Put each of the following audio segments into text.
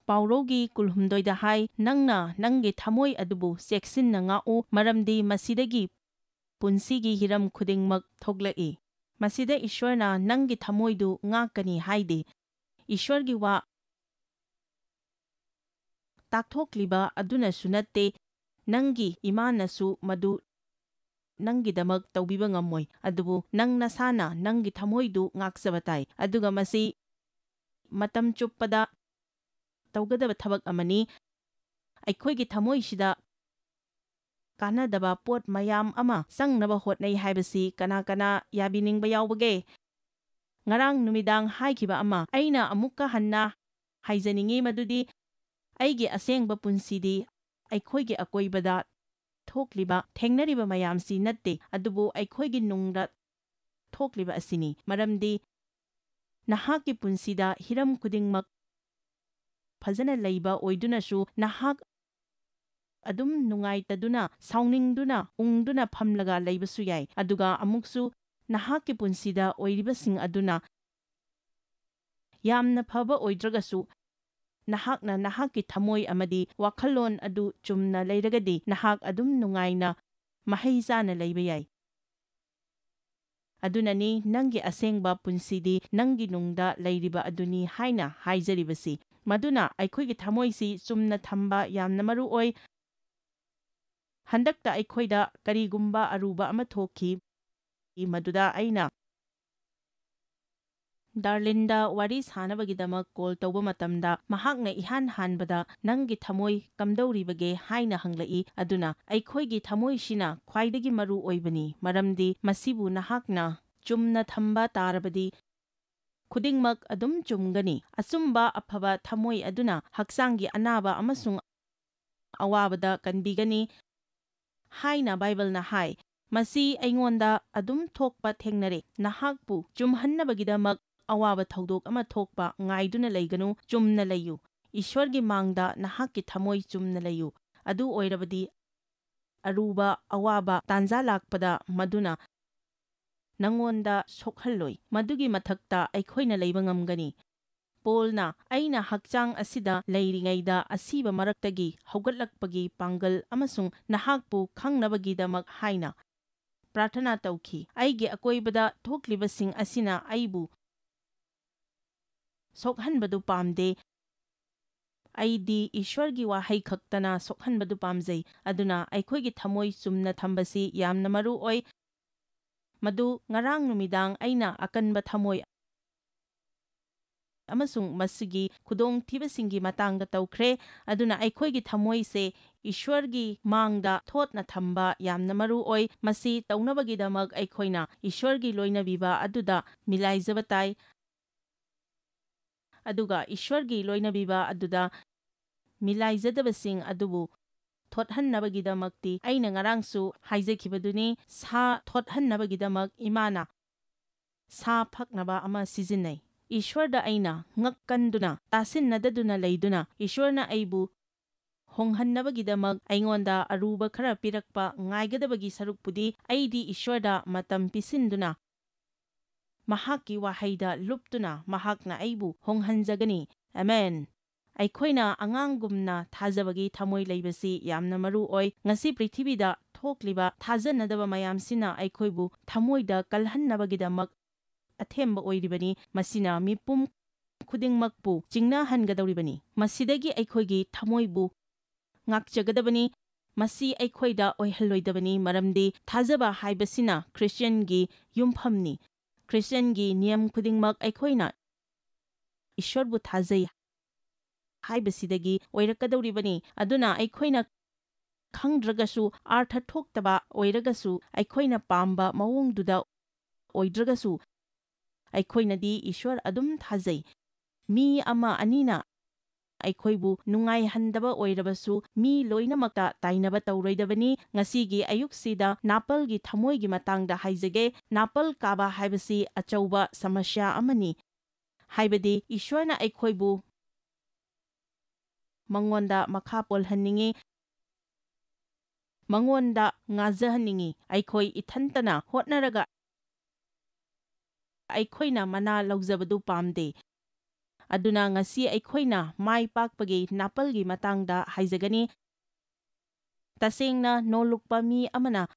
ꯄꯥꯎꯔꯧꯒꯤ ꯀꯨꯜꯍꯨꯝꯗꯣꯏꯗ ꯍꯥꯏ ꯅꯪꯅ ꯅꯪꯒꯤ ꯊꯃꯣꯏ ꯑꯗꯨꯕꯨ ꯆꯦꯛꯁꯤꯟꯅ ꯉꯥꯛꯎ ꯃꯔꯝꯗꯤ ꯃꯁꯤꯗꯒꯤ ꯄꯨꯟꯁꯤꯒꯤ ꯍꯤꯔꯝ ꯈꯨꯗꯤꯡꯃꯛ ꯊꯣꯛꯂꯛꯏ꯫ ꯃꯁꯤꯗ ꯏꯁ꯭ꯋꯔꯅ ꯅꯪꯒꯤ ꯊꯃꯣꯏꯗꯨ ꯉꯥꯛꯀꯅꯤ ꯍꯥꯏꯗꯦ꯫ ꯏꯁ꯭ꯋꯔꯒꯤ ꯋꯥ ꯇꯥꯛꯊꯣꯛꯂꯤꯕ ꯑꯗꯨꯅꯁꯨ ꯅꯠꯇꯦ ꯅꯪꯒꯤ ꯏꯃꯥꯅꯁꯨ ꯃꯗꯨ ꯅꯪꯒꯤꯗꯃꯛ ꯇꯧꯕꯤꯕ ꯉꯝꯃꯣꯏ ꯑꯗꯨꯕꯨ ꯅꯪ ꯅꯁꯥꯅ ꯅꯪꯒꯤ ꯊꯃꯣꯏꯗꯨ ꯉꯥꯛꯆꯕ ꯇꯥꯏ ꯑꯗꯨꯒ ꯃꯁꯤ ꯃꯇꯝ ꯆꯨꯞꯄꯗ ꯇꯧꯒꯗꯕ ꯊꯕꯛ ꯑꯃꯅꯤ꯫ ꯑꯩꯈꯣꯏꯒꯤ ꯊꯃꯣꯏꯁꯤꯗ ꯀꯥꯟꯅꯗꯕ ꯄꯣꯠ ꯃꯌꯥꯝ ꯑꯃ ꯆꯪꯅꯕ ꯍꯣꯠꯅꯩ ꯍꯥꯏꯕꯁꯤ ꯀꯅꯥ ꯀꯅꯥ ꯌꯥꯕꯤꯅꯤꯡꯕ ꯌꯥꯎꯕꯒꯦ? ꯉꯔꯥꯡ ꯅꯨꯃꯤꯗꯥꯡ ꯍꯥꯏꯈꯤꯕ ꯑꯃ ꯑꯩꯅ ꯑꯃꯨꯛꯀ ꯍꯟꯅ ꯍꯥꯏꯖꯅꯤꯡꯉꯤ ꯃꯗꯨꯗꯤ ꯑꯩꯒꯤ ꯑꯁꯦꯡꯕ ꯄꯨꯟꯁꯤꯗꯤ ꯑꯩꯈꯣꯏꯒꯤ ꯑꯀꯣꯏꯕꯗ ꯊꯣꯛꯂꯤꯕ ꯊꯦꯡꯅꯔꯤꯕ ꯃꯌꯥꯝꯁꯤ ꯅꯠꯇꯦ ꯑꯗꯨꯕꯨ ꯑꯩꯈꯣꯏꯒꯤ ꯅꯨꯡꯗ ꯊꯣꯛꯂꯤꯕ ꯑꯁꯤꯅꯤ꯫ ꯃꯔꯝꯗꯤ ꯅꯍꯥꯛꯀꯤ ꯄꯨꯟꯁꯤꯗ ꯍꯤꯔꯝ ꯈꯨꯗꯤꯡꯃꯛ ꯐꯖꯅ ꯂꯩꯕ ꯑꯣꯏꯗꯨꯅꯁꯨ ꯅꯍꯥꯛ ꯑꯗꯨꯝ ꯅꯨꯡꯉꯥꯏꯇꯗꯨꯅ ꯁꯥꯎꯅꯤꯡꯗꯨꯅ ꯎꯪꯗꯨꯅ ꯐꯝꯂꯒ ꯂꯩꯕꯁꯨ ꯌꯥꯏ ꯑꯗꯨꯒ ꯑꯃꯨꯛꯁꯨ ꯅꯍꯥꯛꯀꯤ ꯄꯨꯟꯁꯤꯗ ꯑꯣꯏꯔꯤꯕꯁꯤꯡ ꯑꯗꯨꯅ ꯌꯥꯝꯅ ꯐꯕ ꯑꯣꯏꯗ꯭ꯔꯒꯁꯨ ꯅꯍꯥꯛꯅ ꯅꯍꯥꯛꯀꯤ ꯊꯃꯣꯏ ꯑꯃꯗꯤ ꯋꯥꯈꯜꯂꯣꯟ ꯑꯗꯨ ꯆꯨꯝꯅ ꯂꯩꯔꯒꯗꯤ ꯅꯍꯥꯛ ꯑꯗꯨꯝ ꯅꯨꯡꯉꯥꯏꯅ ꯃꯍꯩ ꯆꯥꯅ ꯂꯩꯕ ꯌꯥꯏ꯫ ꯑꯗꯨꯅꯅꯤ ꯅꯪꯒꯤ ꯑꯁꯦꯡꯕ ꯄꯨꯟꯁꯤꯗꯤ ꯅꯪꯒꯤ ꯅꯨꯡꯗ ꯂꯩꯔꯤꯕ ꯑꯗꯨꯅꯤ ꯍꯥꯏꯅ ꯍꯥꯏꯖꯔꯤꯕꯁꯤ꯫ ꯃꯗꯨꯅ ꯑꯩꯈꯣꯏꯒꯤ ꯊꯃꯣꯏꯁꯤ ꯆꯨꯝꯅ ꯊꯝꯕ ꯌꯥꯝꯅ ꯃꯔꯨ ꯑꯣꯏ꯫ ꯍꯟꯗꯛꯇ ꯑꯩꯈꯣꯏꯗ ꯀꯔꯤꯒꯨꯝꯕ ꯑꯔꯨꯕ ꯑꯃ ꯊꯣꯛꯈꯤ ꯃꯗꯨꯗ ꯑꯩꯅ ꯗꯥꯔꯂꯤꯟꯗ ꯋꯥꯔꯤ ꯁꯥꯅꯕꯒꯤꯗꯃꯛ ꯀꯣꯜ ꯇꯧꯕ ꯃꯇꯝꯗ ꯃꯍꯥꯛꯅ ꯏꯍꯥꯟ ꯍꯥꯟꯕꯗ ꯅꯪꯒꯤ ꯊꯃꯣꯏ ꯀꯝꯗꯧꯔꯤꯕꯒꯦ ꯍꯥꯏꯅ ꯍꯪꯂꯛꯏ꯫ ꯑꯗꯨꯅ ꯑꯩꯈꯣꯏꯒꯤ ꯊꯃꯣꯏꯁꯤꯅ ꯈ꯭ꯋꯥꯏꯗꯒꯤ ꯃꯔꯨ ꯑꯣꯏꯕꯅꯤ ꯃꯔꯝꯗꯤ ꯃꯁꯤꯕꯨ ꯅꯍꯥꯛꯅ ꯆꯨꯝꯅ ꯊꯝꯕ ꯇꯥꯔꯕꯗꯤ ꯈꯨꯗꯤꯡꯃꯛ ꯑꯗꯨꯝ ꯆꯨꯝꯒꯅꯤ꯫ ꯑꯆꯨꯝꯕ ꯑꯐꯕ ꯊꯃꯣꯏ ꯑꯗꯨꯅ ꯍꯛꯆꯥꯡꯒꯤ ꯑꯅꯥꯕ ꯑꯃꯁꯨꯡ ꯑꯋꯥꯕꯗ ꯀꯟꯕꯤꯒꯅꯤ ꯍꯥꯏꯅ ꯕꯥꯏꯕꯜꯅ ꯍꯥꯏ꯫ ꯃꯁꯤ ꯑꯩꯉꯣꯟꯗ ꯑꯗꯨꯝ ꯊꯣꯛꯄ ꯊꯦꯡꯅꯔꯦ꯫ ꯅꯍꯥꯛꯄꯨ ꯆꯨꯝꯍꯟꯅꯕꯒꯤꯗꯃꯛ ꯑꯋꯥꯕ ꯊꯧꯗꯣꯛ ꯑꯃ ꯊꯣꯛꯄ ꯉꯥꯏꯗꯨꯅ ꯂꯩꯒꯅꯨ, ꯆꯨꯝꯅ ꯂꯩꯌꯨ꯫ ꯏꯁ꯭ꯋꯔꯒꯤ ꯃꯥꯡꯗ ꯅꯍꯥꯛꯀꯤ ꯊꯃꯣꯏ ꯆꯨꯝꯅ ꯂꯩꯌꯨ꯫ ꯑꯗꯨ ꯑꯣꯏꯔꯕꯗꯤ ꯑꯔꯨꯕ ꯑꯋꯥꯕ ꯇꯥꯟꯖꯥ ꯂꯥꯛꯄꯗ ꯃꯗꯨꯅ ꯅꯪꯉꯣꯟꯗ ꯁꯣꯛꯍꯜꯂꯣꯏ꯫ ꯃꯗꯨꯒꯤ ꯃꯊꯛꯇ ꯑꯩꯈꯣꯏꯅ ꯂꯩꯕ ꯉꯝꯒꯅꯤ꯫ ꯄꯣꯜꯅ ꯑꯩꯅ ꯍꯛꯆꯥꯡ ꯑꯁꯤꯗ ꯂꯩꯔꯤꯉꯩꯗ ꯑꯁꯤꯕ ꯃꯔꯛꯇꯒꯤ ꯍꯧꯒꯠꯂꯛꯄꯒꯤ ꯄꯥꯡꯒꯜ ꯑꯃꯁꯨꯡ ꯅꯍꯥꯛꯄꯨ ꯈꯪꯅꯕꯒꯤꯗꯃꯛ ꯍꯥꯏꯅ ꯄ꯭ꯔꯥꯊꯅꯥ ꯇꯧꯈꯤ꯫ ꯑꯩꯒꯤ ꯑꯀꯣꯏꯕꯗ ꯊꯣꯛꯂꯤꯕꯁꯤꯡ ꯑꯁꯤꯅ ꯑꯩꯕꯨ ꯁꯣꯛꯍꯟꯕꯗꯨ ꯄꯥꯝꯗꯦ꯫ ꯑꯩꯗꯤ ꯏꯁ꯭ꯋꯔꯒꯤ ꯋꯥꯍꯩ ꯈꯛꯇꯅ ꯁꯣꯛꯍꯟꯕꯗꯨ ꯄꯥꯝꯖꯩ꯫ ꯑꯗꯨꯅ ꯑꯩꯈꯣꯏꯒꯤ ꯊꯃꯣꯏ ꯆꯨꯝꯅ ꯊꯝꯕꯁꯤ ꯌꯥꯝꯅ ꯃꯔꯨ ꯑꯣꯏ꯫ ꯃꯗꯨ ꯉꯔꯥꯡ ꯅꯨꯃꯤꯗꯥꯡ ꯑꯩꯅ ꯑꯀꯟꯕ ꯊꯃꯣꯏ ꯑꯃꯁꯨꯡ ꯃꯁꯤꯒꯤ ꯈꯨꯗꯣꯡꯊꯤꯕꯁꯤꯡꯒꯤ ꯃꯇꯥꯡꯗ ꯇꯧꯈ꯭ꯔꯦ꯫ ꯑꯗꯨꯅ ꯑꯩꯈꯣꯏꯒꯤ ꯊꯃꯣꯏꯁꯦ ꯏꯁ꯭ꯋꯔꯒꯤ ꯃꯥꯡꯗ ꯊꯣꯠꯅ ꯊꯝꯕ ꯌꯥꯝꯅ ꯃꯔꯨ ꯑꯣꯏ꯫ ꯃꯁꯤ ꯇꯧꯅꯕꯒꯤꯗꯃꯛ ꯑꯩꯈꯣꯏꯅ ꯏꯁ꯭ꯋꯔꯒꯤ ꯂꯣꯏꯅꯕꯤꯕ ꯑꯗꯨꯗ ꯃꯤꯂꯥꯏꯖꯕ ꯇꯥꯏ꯫ ꯑꯗꯨꯒ ꯏꯁ꯭ꯋꯔꯒꯤ ꯂꯣꯏꯅꯕꯤꯕ ꯑꯗꯨꯗ ꯃꯤꯂꯥꯏꯖꯗꯕꯁꯤꯡ ꯑꯗꯨꯕꯨ ꯊꯣꯠꯍꯟꯅꯕꯒꯤꯗꯃꯛꯇꯤ ꯑꯩꯅ ꯉꯔꯥꯡꯁꯨ ꯍꯥꯏꯖꯈꯤꯕꯗꯨꯅꯤ ꯁꯥ ꯊꯣꯠꯍꯟꯅꯕꯒꯤꯗꯃꯛ ꯏꯃꯥꯅ ꯁꯥ ꯐꯛꯅꯕ ꯑꯃ ꯁꯤꯖꯤꯟꯅꯩ꯫ ꯏꯁ꯭ꯋꯔꯗ ꯑꯩꯅ ꯉꯛ ꯀꯟꯗꯨꯅ ꯇꯥꯁꯤꯟꯅꯗꯗꯨꯅ ꯂꯩꯗꯨꯅ ꯏꯁ꯭ꯋꯔꯅ ꯑꯩꯕꯨ ꯍꯣꯡꯍꯟꯅꯕꯒꯤꯗꯃꯛ ꯑꯩꯉꯣꯟꯗ ꯑꯔꯨꯕ ꯈꯔ ꯄꯤꯔꯛꯄ ꯉꯥꯏꯒꯗꯕꯒꯤ ꯁꯔꯨꯛꯄꯨꯗꯤ ꯑꯩꯗꯤ ꯏꯁ꯭ꯋꯔꯗ ꯃꯇꯝ ꯄꯤꯁꯤꯟꯗꯨꯅ ꯃꯍꯥꯛꯀꯤ ꯋꯥꯍꯩꯗ ꯂꯨꯞꯇꯨꯅ ꯃꯍꯥꯛꯅ ꯑꯩꯕꯨ ꯍꯣꯡꯍꯟꯖꯒꯅꯤ꯫ ꯑꯃꯦꯟ꯫ ꯑꯩꯈꯣꯏꯅ ꯑꯉꯥꯡꯒꯨꯝꯅ ꯊꯥꯖꯕꯒꯤ ꯊꯃꯣꯏ ꯂꯩꯕꯁꯤ ꯌꯥꯝꯅ ꯃꯔꯨ ꯑꯣꯏ꯫ ꯉꯁꯤ ꯄ꯭ꯔꯤꯊꯤꯕꯤꯗ ꯊꯣꯛꯂꯤꯕ ꯊꯥꯖꯅꯗꯕ ꯃꯌꯥꯝꯁꯤꯅ ꯑꯩꯈꯣꯏꯕꯨ ꯊꯃꯣꯏꯗ ꯀꯜꯍꯟꯅꯕꯒꯤꯗꯃꯛ ꯑꯊꯦꯝꯕ ꯑꯣꯏꯔꯤꯕꯅꯤ꯫ ꯃꯁꯤꯅ ꯃꯤꯄꯨꯝ ꯈꯨꯗꯤꯡꯃꯛꯄꯨ ꯆꯤꯡꯅꯍꯟꯒꯗꯧꯔꯤꯕꯅꯤ꯫ ꯃꯁꯤꯗꯒꯤ ꯑꯩꯈꯣꯏꯒꯤ ꯊꯃꯣꯏꯕꯨ ꯉꯥꯛꯆꯒꯗꯕꯅꯤ꯫ ꯃꯁꯤ ꯑꯩꯈꯣꯏꯗ ꯑꯣꯏꯍꯜꯂꯣꯏꯗꯕꯅꯤ ꯃꯔꯝꯗꯤ ꯊꯥꯖꯕ ꯍꯥꯏꯕꯁꯤꯅ ꯈ꯭ꯔꯤꯁꯇ꯭ꯌꯟꯒꯤ ꯌꯨꯝꯐꯝꯅꯤ꯫ ꯈ꯭ꯔꯤꯁꯇ꯭ꯌꯟꯒꯤ ꯅꯤꯌꯝ ꯈꯨꯗꯤꯡꯃꯛ ꯑꯩꯈꯣꯏꯅ ꯏꯁ꯭ꯋꯔꯕꯨ ꯊꯥꯖꯩ ꯍꯥꯏꯕꯁꯤꯗꯒꯤ ꯑꯣꯏꯔꯛꯀꯗꯧꯔꯤꯕꯅꯤ꯫ ꯑꯗꯨꯅ ꯑꯩꯈꯣꯏꯅ ꯈꯪꯗ꯭ꯔꯒꯁꯨ ꯑꯥꯔꯊ ꯊꯣꯛꯇꯕ ꯑꯣꯏꯔꯒꯁꯨ ꯑꯩꯈꯣꯏꯅ ꯄꯥꯝꯕ ꯃꯑꯣꯡꯗꯨꯗ ꯑꯣꯏꯗ꯭ꯔꯒꯁꯨ ꯑꯩꯈꯣꯏꯅꯗꯤ ꯏꯁ꯭ꯋꯔ ꯑꯗꯨꯝ ꯊꯥꯖꯩ꯫ ꯃꯤ ꯑꯃ ꯑꯅꯤꯅ ꯑꯩꯈꯣꯏꯕꯨ ꯅꯨꯡꯉꯥꯏꯍꯟꯗꯕ ꯑꯣꯏꯔꯕꯁꯨ ꯃꯤ ꯂꯣꯏꯅꯃꯛꯇ ꯇꯥꯏꯅꯕ ꯇꯧꯔꯣꯏꯗꯕꯅꯤ꯫ ꯉꯁꯤꯒꯤ ꯑꯌꯨꯛꯁꯤꯗ ꯅꯥꯄꯜꯒꯤ ꯊꯃꯣꯏꯒꯤ ꯃꯇꯥꯡꯗ ꯍꯥꯏꯖꯒꯦ꯫ ꯅꯥꯄꯜ ꯀꯥꯕ ꯍꯥꯏꯕꯁꯤ ꯑꯆꯧꯕ ꯁꯃꯁ꯭ꯌꯥ ꯑꯃꯅꯤ꯫ ꯍꯥꯏꯕꯗꯤ ꯏꯁ꯭ꯋꯔꯅ ꯑꯩꯈꯣꯏꯕꯨ ꯃꯉꯣꯟꯗ ꯃꯈꯥ ꯄꯣꯜꯍꯟꯅꯤꯡꯉꯤ, ꯃꯉꯣꯟꯗ ꯉꯥꯖꯍꯟꯅꯤꯡꯉꯤ꯫ ꯑꯩꯈꯣꯏ ꯏꯊꯟꯇꯅ ꯍꯣꯠꯅꯔꯒ ꯑꯩꯈꯣꯏꯅ ꯃꯅꯥ ꯂꯧꯖꯕꯗꯨ ꯄꯥꯝꯗꯦ꯫ ꯑꯗꯨꯅ ꯉꯁꯤ ꯑꯩꯈꯣꯏꯅ ꯃꯥꯏ ꯄꯥꯛꯄꯒꯤ ꯅꯥꯄꯜꯒꯤ ꯃꯇꯥꯡꯗ ꯍꯥꯏꯖꯒꯅꯤ꯫ ꯇꯁꯦꯡꯅ ꯅꯣꯜꯂꯨꯛꯄ ꯃꯤ ꯑꯃꯅ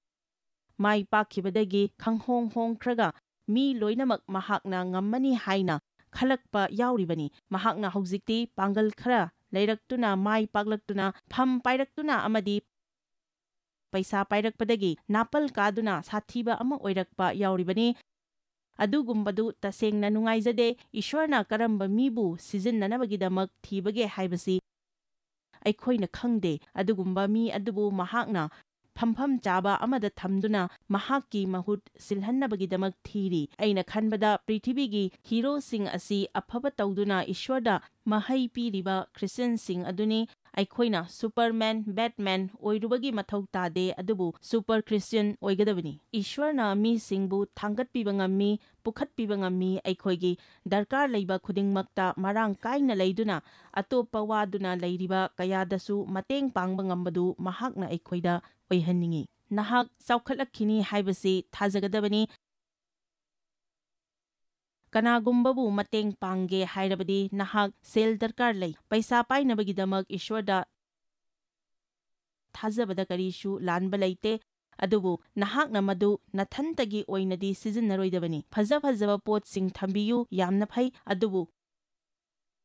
ꯃꯥꯏ ꯄꯥꯛꯈꯤꯕꯗꯒꯤ ꯈꯪꯍꯣꯡ ꯍꯣꯡꯈ꯭ꯔꯒ ꯃꯤ ꯂꯣꯏꯅꯃꯛ ꯃꯍꯥꯛꯅ ꯉꯝꯃꯅꯤ ꯍꯥꯏꯅ ꯈꯜꯂꯛꯄ ꯌꯥꯎꯔꯤꯕꯅꯤ꯫ ꯃꯍꯥꯛꯅ ꯍꯧꯖꯤꯛꯇꯤ ꯄꯥꯡꯒꯜ ꯈꯔ ꯂꯩꯔꯛꯇꯨꯅ ꯃꯥꯏ ꯄꯥꯛꯂꯛꯇꯨꯅ ꯐꯝ ꯄꯥꯏꯔꯛꯇꯨꯅ ꯑꯃꯗꯤ ꯄꯩꯁꯥ ꯄꯥꯏꯔꯛꯄꯗꯒꯤ ꯅꯥꯄꯜ ꯀꯥꯗꯨꯅ ꯁꯥꯊꯤꯕ ꯑꯃ ꯑꯣꯏꯔꯛꯄ ꯌꯥꯎꯔꯤꯕꯅꯤ꯫ ꯑꯗꯨꯒꯨꯝꯕꯗꯨ ꯇꯁꯦꯡꯅ ꯅꯨꯡꯉꯥꯏꯖꯗꯦ꯫ ꯏꯁ꯭ꯋꯔꯅ ꯀꯔꯝꯕ ꯃꯤꯕꯨ ꯁꯤꯖꯤꯟꯅꯅꯕꯒꯤꯗꯃꯛ ꯊꯤꯕꯒꯦ ꯍꯥꯏꯕꯁꯤ ꯑꯩꯈꯣꯏꯅ ꯈꯪꯗꯦ꯫ ꯑꯗꯨꯒꯨꯝꯕ ꯃꯤ ꯑꯗꯨꯕꯨ ꯃꯍꯥꯛꯅ ꯐꯝꯐꯝ ꯆꯥꯕ ꯑꯃꯗ ꯊꯝꯗꯨꯅ ꯃꯍꯥꯛꯀꯤ ꯃꯍꯨꯠ ꯁꯤꯜꯍꯟꯅꯕꯒꯤꯗꯃꯛ ꯊꯤꯔꯤ꯫ ꯑꯩꯅ ꯈꯟꯕꯗ ꯄ꯭ꯔꯤꯊꯤꯕꯤꯒꯤ ꯍꯤꯔꯣꯁꯤꯡ ꯑꯁꯤ ꯑꯐꯕ ꯇꯧꯗꯨꯅ ꯏꯁ꯭ꯋꯔꯗ ꯃꯍꯩ ꯄꯤꯔꯤꯕ ꯈ꯭ꯔꯤꯁꯇ꯭ꯌꯟꯁꯤꯡ ꯑꯗꯨꯅꯤ꯫ ꯑꯩꯈꯣꯏꯅ ꯁꯨꯄꯔꯃꯦꯟ, ꯕꯦꯠꯃꯦꯟ ꯑꯣꯏꯔꯨꯕꯒꯤ ꯃꯊꯧ ꯇꯥꯗꯦ, ꯑꯗꯨꯕꯨ ꯁꯨꯄꯔ ꯈ꯭ꯔꯤꯁꯇ꯭ꯌꯟ ꯑꯣꯏꯒꯗꯕꯅꯤ꯫ ꯏꯁ꯭ꯋꯔꯅ ꯃꯤꯁꯤꯡꯕꯨ ꯊꯥꯡꯒꯠꯄꯤꯕ ꯉꯝꯃꯤ, ꯄꯨꯈꯠꯄꯤꯕ ꯉꯝꯃꯤ꯫ ꯑꯩꯈꯣꯏꯒꯤ ꯗꯔꯀꯥꯔ ꯂꯩꯕ ꯈꯨꯗꯤꯡꯃꯛꯇ ꯃꯔꯥꯡ ꯀꯥꯏꯅ ꯂꯩꯗꯨꯅ ꯑꯇꯣꯞꯄ ꯋꯥꯗꯨꯅ ꯂꯩꯔꯤꯕ ꯀꯌꯥꯗꯁꯨ ꯃꯇꯦꯡ ꯄꯥꯡꯕ ꯉꯝꯕꯗꯨ ꯃꯍꯥꯛꯅ ꯑꯩꯈꯣꯏꯗ ꯑꯣꯏꯍꯟꯅꯤꯡꯉꯤ꯫ ꯅꯍꯥꯛ ꯆꯥꯎꯈꯠꯂꯛꯈꯤꯅꯤ ꯍꯥꯏꯕꯁꯤ ꯊꯥꯖꯒꯗꯕꯅꯤ꯫ ꯀꯅꯥꯒꯨꯝꯕꯕꯨ ꯃꯇꯦꯡ ꯄꯥꯡꯒꯦ ꯍꯥꯏꯔꯕꯗꯤ ꯅꯍꯥꯛ ꯁꯦꯜ ꯗꯔꯀꯥꯔ ꯂꯩ꯫ ꯄꯩꯁꯥ ꯄꯥꯏꯅꯕꯒꯤꯗꯃꯛ ꯏꯁ꯭ꯋꯔꯗ ꯊꯥꯖꯕꯗ ꯀꯔꯤꯁꯨ ꯂꯥꯟꯕ ꯂꯩꯇꯦ, ꯑꯗꯨꯕꯨ ꯅꯍꯥꯛꯅ ꯃꯗꯨ ꯅꯊꯟꯇꯒꯤ ꯑꯣꯏꯅꯗꯤ ꯁꯤꯖꯤꯟꯅꯔꯣꯏꯗꯕꯅꯤ꯫ ꯐꯖ ꯐꯖꯕ ꯄꯣꯠꯁꯤꯡ ꯊꯝꯕꯤꯌꯨ, ꯌꯥꯝꯅ ꯐꯩ, ꯑꯗꯨꯕꯨ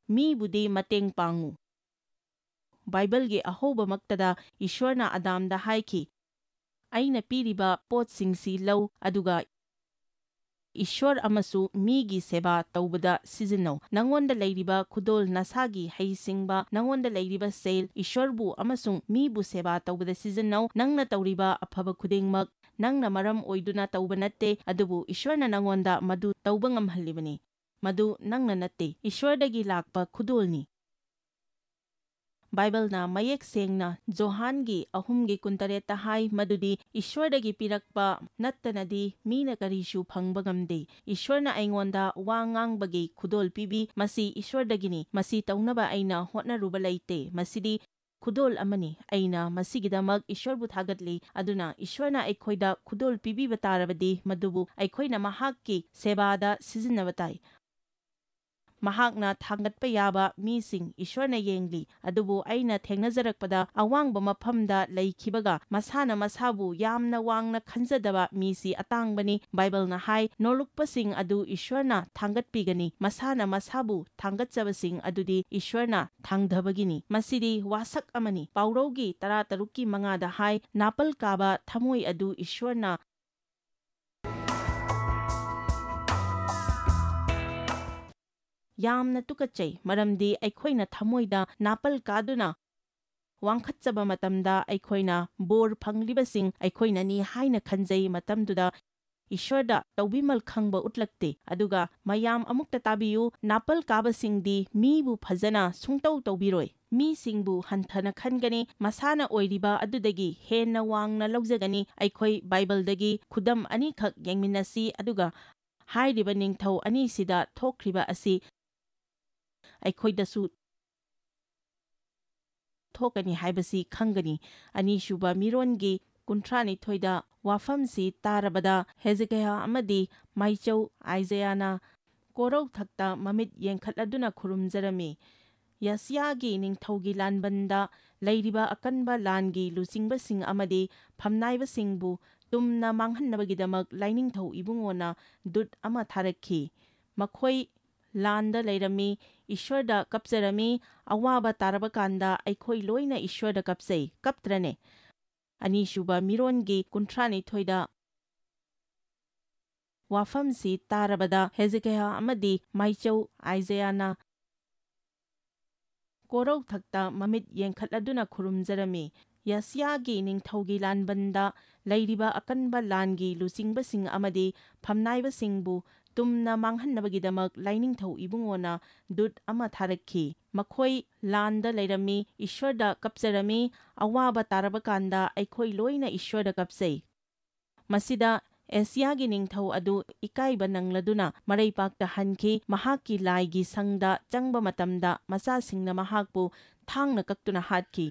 ꯃꯤꯕꯨꯗꯤ ꯃꯇꯦꯡ ꯄꯥꯡꯉꯨ꯫ ꯕꯥꯏꯕꯜꯒꯤ ꯑꯍꯧꯕꯃꯛꯇꯗ ꯏꯁ꯭ꯋꯔꯅ ꯑꯗꯥꯝꯗ ꯍꯥꯏꯈꯤ, ꯑꯩꯅ ꯄꯤꯔꯤꯕ ꯄꯣꯠꯁꯤꯡꯁꯤ ꯂꯧ, ꯑꯗꯨꯒ ꯏꯁ꯭ꯋꯔ ꯑꯃꯁꯨꯡ ꯃꯤꯒꯤ ꯁꯦꯕꯥ ꯇꯧꯕꯗ ꯁꯤꯖꯤꯟꯅꯧ꯫ ꯅꯉꯣꯟꯗ ꯂꯩꯔꯤꯕ ꯈꯨꯗꯣꯜ, ꯅꯁꯥꯒꯤ ꯍꯩꯁꯤꯡꯕ, ꯅꯉꯣꯟꯗ ꯂꯩꯔꯤꯕ ꯁꯦꯜ, ꯏꯁ꯭ꯋꯔꯕꯨ ꯑꯃꯁꯨꯡ ꯃꯤꯕꯨ ꯁꯦꯕꯥ ꯇꯧꯕꯗ ꯁꯤꯖꯤꯟꯅꯧ꯫ ꯅꯪꯅ ꯇꯧꯔꯤꯕ ꯑꯐꯕ ꯈꯨꯗꯤꯡꯃꯛ ꯅꯪꯅ ꯃꯔꯝ ꯑꯣꯏꯗꯨꯅ ꯇꯧꯕ ꯅꯠꯇꯦ, ꯑꯗꯨꯕꯨ ꯏꯁ꯭ꯋꯔꯅ ꯅꯉꯣꯟꯗ ꯃꯗꯨ ꯇꯧꯕ ꯉꯝꯍꯜꯂꯤꯕꯅꯤ꯫ ꯃꯗꯨ ꯅꯪꯅ ꯅꯠꯇꯦ, ꯏꯁ꯭ꯋꯔꯗꯒꯤ ꯂꯥꯛꯄ ꯈꯨꯗꯣꯜꯅꯤ꯫ ꯕꯥꯏꯕꯜꯅ ꯃꯌꯦꯛ ꯁꯦꯡꯅ ꯖꯣꯍꯥꯟꯒꯤ 3:18ꯇ ꯍꯥꯏ ꯃꯗꯨꯗꯤ ꯏꯁ꯭ꯋꯔꯗꯒꯤ ꯄꯤꯔꯛꯄ ꯅꯠꯇꯅꯗꯤ ꯃꯤꯅ ꯀꯔꯤꯁꯨ ꯐꯪꯕ ꯉꯝꯗꯦ꯫ ꯏꯁ꯭ꯋꯔꯅ ꯑꯩꯉꯣꯟꯗ ꯋꯥ ꯉꯥꯡꯕꯒꯤ ꯈꯨꯗꯣꯜ ꯄꯤꯕꯤ, ꯃꯁꯤ ꯏꯁ꯭ꯋꯔꯗꯒꯤꯅꯤ꯫ ꯃꯁꯤ ꯇꯧꯅꯕ ꯑꯩꯅ ꯍꯣꯠꯅꯔꯨꯕ ꯂꯩꯇꯦ, ꯃꯁꯤꯗꯤ ꯈꯨꯗꯣꯜ ꯑꯃꯅꯤ꯫ ꯑꯩꯅ ꯃꯁꯤꯒꯤꯗꯃꯛ ꯏꯁ꯭ꯋꯔꯕꯨ ꯊꯥꯒꯠꯂꯤ꯫ ꯑꯗꯨꯅ ꯏꯁ꯭ꯋꯔꯅ ꯑꯩꯈꯣꯏꯗ ꯈꯨꯗꯣꯜ ꯄꯤꯕꯤꯕ ꯇꯥꯔꯕꯗꯤ ꯃꯗꯨꯕꯨ ꯑꯩꯈꯣꯏꯅ ꯃꯍꯥꯛꯀꯤ ꯁꯦꯕꯥꯗ ꯁꯤꯖꯤꯟꯅꯕ ꯇꯥꯏ꯫ ꯃꯍꯥꯛꯅ ꯊꯥꯡꯒꯠꯄ ꯌꯥꯕ ꯃꯤꯁꯤꯡ ꯏꯁ꯭ꯋꯔꯅ ꯌꯦꯡꯂꯤ, ꯑꯗꯨꯕꯨ ꯑꯩꯅ ꯊꯦꯡꯅꯖꯔꯛꯄꯗ ꯑꯋꯥꯡꯕ ꯃꯐꯝꯗ ꯂꯩꯈꯤꯕꯒ ꯃꯁꯥꯅ ꯃꯁꯥꯕꯨ ꯌꯥꯝꯅ ꯋꯥꯡꯅ ꯈꯟꯖꯗꯕ ꯃꯤꯁꯤ ꯑꯇꯥꯡꯕꯅꯤ꯫ ꯕꯥꯏꯕꯜꯅ ꯍꯥꯏ, ꯅꯣꯜꯂꯨꯛꯄꯁꯤꯡ ꯑꯗꯨ ꯏꯁ꯭ꯋꯔꯅ ꯊꯥꯡꯒꯠꯄꯤꯒꯅꯤ, ꯃꯁꯥꯅ ꯃꯁꯥꯕꯨ ꯊꯥꯡꯒꯠꯆꯕꯁꯤꯡ ꯑꯗꯨꯗꯤ ꯏꯁ꯭ꯋꯔꯅ ꯊꯥꯡꯙꯕꯒꯤꯅꯤ꯫ ꯃꯁꯤꯗꯤ ꯋꯥꯁꯛ ꯑꯃꯅꯤ꯫ ꯄꯥꯎꯔꯧꯒꯤ 13:5ꯗ ꯍꯥꯏ, ꯅꯥꯄꯜ ꯀꯥꯕ ꯊꯃꯣꯏ ꯑꯗꯨ ꯏꯁ꯭ꯋꯔꯅ ꯌꯥꯝꯅ ꯇꯨꯀꯠꯆꯩ, ꯃꯔꯝꯗꯤ ꯑꯩꯈꯣꯏꯅ ꯊꯃꯣꯏꯗ ꯅꯥꯄꯜ ꯀꯥꯗꯨꯅ ꯋꯥꯡꯈꯠꯆꯕ ꯃꯇꯝꯗ ꯑꯩꯈꯣꯏꯅ ꯕꯣꯔ ꯐꯪꯂꯤꯕꯁꯤꯡ ꯑꯩꯈꯣꯏꯅꯅꯤ ꯍꯥꯏꯅ ꯈꯟꯖꯩ꯫ ꯃꯇꯝꯗꯨꯗ ꯏꯁ꯭ꯋꯔꯗ ꯇꯧꯕꯤꯃꯜ ꯈꯪꯕ ꯎꯠꯂꯛꯇꯦ꯫ ꯑꯗꯨꯒ ꯃꯌꯥꯝ ꯑꯃꯨꯛꯇ ꯇꯥꯕꯤꯌꯨ, ꯅꯥꯄꯜ ꯀꯥꯕꯁꯤꯡꯗꯤ ꯃꯤꯕꯨ ꯐꯖꯅ ꯁꯨꯡꯇꯧ ꯇꯧꯕꯤꯔꯣꯏ꯫ ꯃꯤꯁꯤꯡꯕꯨ ꯍꯟꯊꯅ ꯈꯟꯒꯅꯤ, ꯃꯁꯥꯅ ꯑꯣꯏꯔꯤꯕ ꯑꯗꯨꯗꯒꯤ ꯍꯦꯟꯅ ꯋꯥꯡꯅ ꯂꯧꯖꯒꯅꯤ꯫ ꯑꯩꯈꯣꯏ ꯕꯥꯏꯕꯜꯗꯒꯤ ꯈꯨꯗꯝ ꯑꯅꯤꯈꯛ ꯌꯦꯡꯃꯤꯟꯅꯁꯤ, ꯑꯗꯨꯒ ꯍꯥꯏꯔꯤꯕ ꯅꯤꯡꯊꯧ ꯑꯅꯤꯁꯤꯗ ꯊꯣꯛꯈ꯭ꯔꯤꯕ ꯑꯁꯤ ꯑꯩꯈꯣꯏꯗꯁꯨ ꯊꯣꯛꯀꯅꯤ ꯍꯥꯏꯕꯁꯤ ꯈꯪꯒꯅꯤ꯫ ꯑꯅꯤꯁꯨꯕ ꯃꯤꯔꯣꯟꯒꯤ 32ꯗ ꯋꯥꯐꯝꯁꯤ ꯇꯥꯔꯕꯗ ꯍꯦꯖꯦꯀꯤꯌꯥ ꯑꯃꯗꯤ ꯃꯥꯏꯆꯧ ꯑꯥꯏꯖꯥꯌꯥꯅ ꯀꯣꯔꯧꯊꯛꯇ ꯃꯃꯤꯠ ꯌꯦꯡꯈꯠꯂꯗꯨꯅ ꯈꯨꯔꯨꯝꯖꯔꯝꯃꯤ꯫ ꯌꯥꯁꯤꯌꯥꯒꯤ ꯅꯤꯡꯊꯧꯒꯤ ꯂꯥꯟꯕꯟꯗ ꯂꯩꯔꯤꯕ ꯑꯀꯟꯕ ꯂꯥꯟꯒꯤ ꯂꯨꯆꯤꯡꯕꯁꯤꯡ ꯑꯃꯗꯤ ꯐꯝꯅꯥꯏꯕꯁꯤꯡꯕꯨ ꯇꯨꯝꯅ ꯃꯥꯡꯍꯟꯅꯕꯒꯤꯗꯃꯛ ꯂꯥꯏꯅꯤꯡꯊꯧ ꯏꯕꯨꯡꯉꯣꯅ ꯗꯨꯠ ꯑꯃ ꯊꯥꯔꯛꯈꯤ꯫ ꯃꯈꯣꯏ ꯂꯥꯟꯗ ꯂꯩꯔꯝꯃꯤ, ꯏꯁ꯭ꯋꯔꯗ ꯀꯞꯆꯔꯝꯃꯤ꯫ ꯑꯋꯥꯕ ꯇꯥꯔꯕ ꯀꯥꯟꯗ ꯑꯩꯈꯣꯏ ꯂꯣꯏꯅ ꯏꯁ꯭ꯋꯔꯗ ꯀꯞꯆꯩ, ꯀꯞꯇ꯭ꯔꯅꯦ? ꯑꯅꯤꯁꯨꯕ ꯃꯤꯔꯣꯟꯒꯤ 32ꯗ ꯋꯥꯐꯝꯁꯤ ꯇꯥꯔꯕꯗ ꯍꯦꯖꯦꯀꯤꯌꯥ ꯑꯃꯗꯤ ꯃꯥꯏꯆꯧ ꯑꯥꯏꯖꯥꯌꯥꯅ ꯀꯣꯔꯧꯊꯛꯇ ꯃꯃꯤꯠ ꯌꯦꯡꯈꯠꯂꯗꯨꯅ ꯈꯨꯔꯨꯝꯖꯔꯝꯃꯤ꯫ ꯌꯥꯁꯤꯌꯥꯒꯤ ꯅꯤꯡꯊꯧꯒꯤ ꯂꯥꯟꯕꯟꯗ ꯂꯩꯔꯤꯕ ꯑꯀꯟꯕ ꯂꯥꯟꯒꯤ ꯂꯨꯆꯤꯡꯕꯁꯤꯡ ꯑꯃꯗꯤ ꯐꯝꯅꯥꯏꯕꯁꯤꯡꯕꯨ ꯇꯨꯝꯅ ꯃꯥꯡꯍꯟꯅꯕꯒꯤꯗꯃꯛ ꯂꯥꯏꯅꯤꯡꯊꯧ ꯏꯕꯨꯡꯉꯣꯅ ꯗꯨꯠ ꯑꯃ ꯊꯥꯔꯛꯈꯤ꯫ ꯃꯈꯣꯏ ꯂꯥꯟꯗ ꯂꯩꯔꯝꯃꯤ, ꯏꯁ꯭ꯋꯔꯗ ꯀꯞꯆꯔꯝꯃꯤ꯫ ꯑꯋꯥꯕ ꯇꯥꯔꯕ ꯀꯥꯟꯗ ꯑꯩꯈꯣꯏ ꯂꯣꯏꯅ ꯏꯁ꯭ꯋꯔꯗ ꯀꯞꯆꯩ꯫ ꯃꯁꯤꯗ ꯑꯦꯁꯤꯌꯥꯒꯤ ꯅꯤꯡꯊꯧ ꯑꯗꯨ ꯏꯀꯥꯏꯕ ꯅꯪꯂꯗꯨꯅ ꯃꯔꯩꯄꯥꯛꯇ ꯍꯟꯈꯤ꯫ ꯃꯍꯥꯛꯀꯤ ꯂꯥꯏꯒꯤ ꯁꯪꯗ ꯆꯪꯕ ꯃꯇꯝꯗ ꯃꯆꯥꯁꯤꯡꯅ ꯃꯍꯥꯛꯄꯨ ꯊꯥꯡꯅ ꯀꯛꯇꯨꯅ ꯍꯥꯠꯈꯤ꯫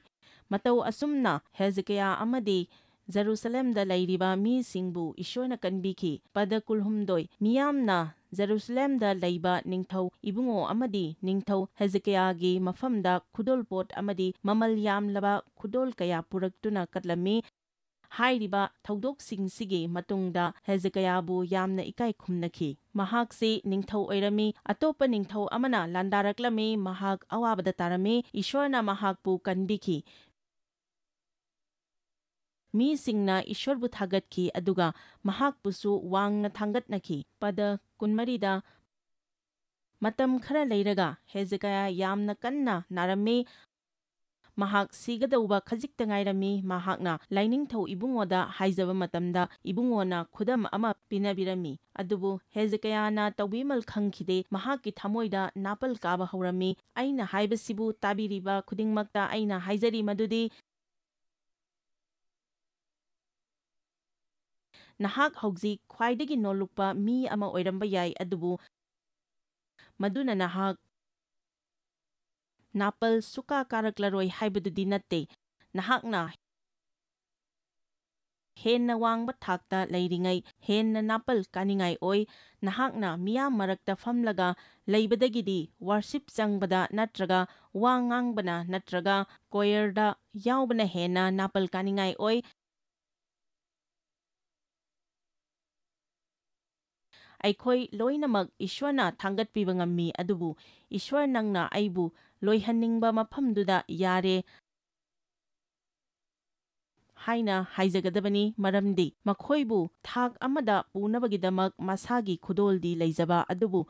ꯃꯇꯧ ꯑꯁꯨꯝꯅ ꯍꯦꯖꯦꯀꯤꯌꯥ ꯑꯃꯗꯤ Jerusalemda layriba misingbu Ishwarna kanbiki. Pada kulhumdoi miyamna Jerusalemda layba ningthau ibungo amadi ningthau Hezekiahgi mafamda khudolpot amadi mamal yamlaba khudol kaya puraktuna katlami. Hairiba thaudoksingsigi matungda Hezekiahbu yamna ikai khumnaki. Mahaksi ningthau oirami atopa ningthau amana landaraklami mahak awabada tarami Ishwarna mahakbu kanbiki. Mi singna Ishwarbu thagatki aduga mahakpusu wangna thangatnaki. Pada kunmarida matam khara leiraga Hezekiah yamna kanna narami. Mahak sigadauba khajikta ngairami mahakna lainingthau ibungoda haizaba matamda ibungona khudam ama pinabirami. Adubu Hezekiahna tawbimal khangkhide mahakki thamoida napal kaba haurami. Aina haibasibu tabiriba khudingmakta aina haizari madudi Nahak hauji khwaidagi nolukpa mi ama oiramba yai adubu maduna nahak napal suka karaklaroi haibadudi natte nahakna henna wangba thakta leiringai henna napal kaningai oi nahakna miyam marakta famlaga leibadagidi worship changbada natraga wangangbana natraga choirda yaubana henna napal kaningai oi Aikhoi loinamak Ishwarna thangatpiba ngammi adubu Ishwar nangna aibu loihaningba mafamduda yare haina haizagadabani maramdi makhoibu thak amada punabagidamak masagi khudoldi leizaba adubu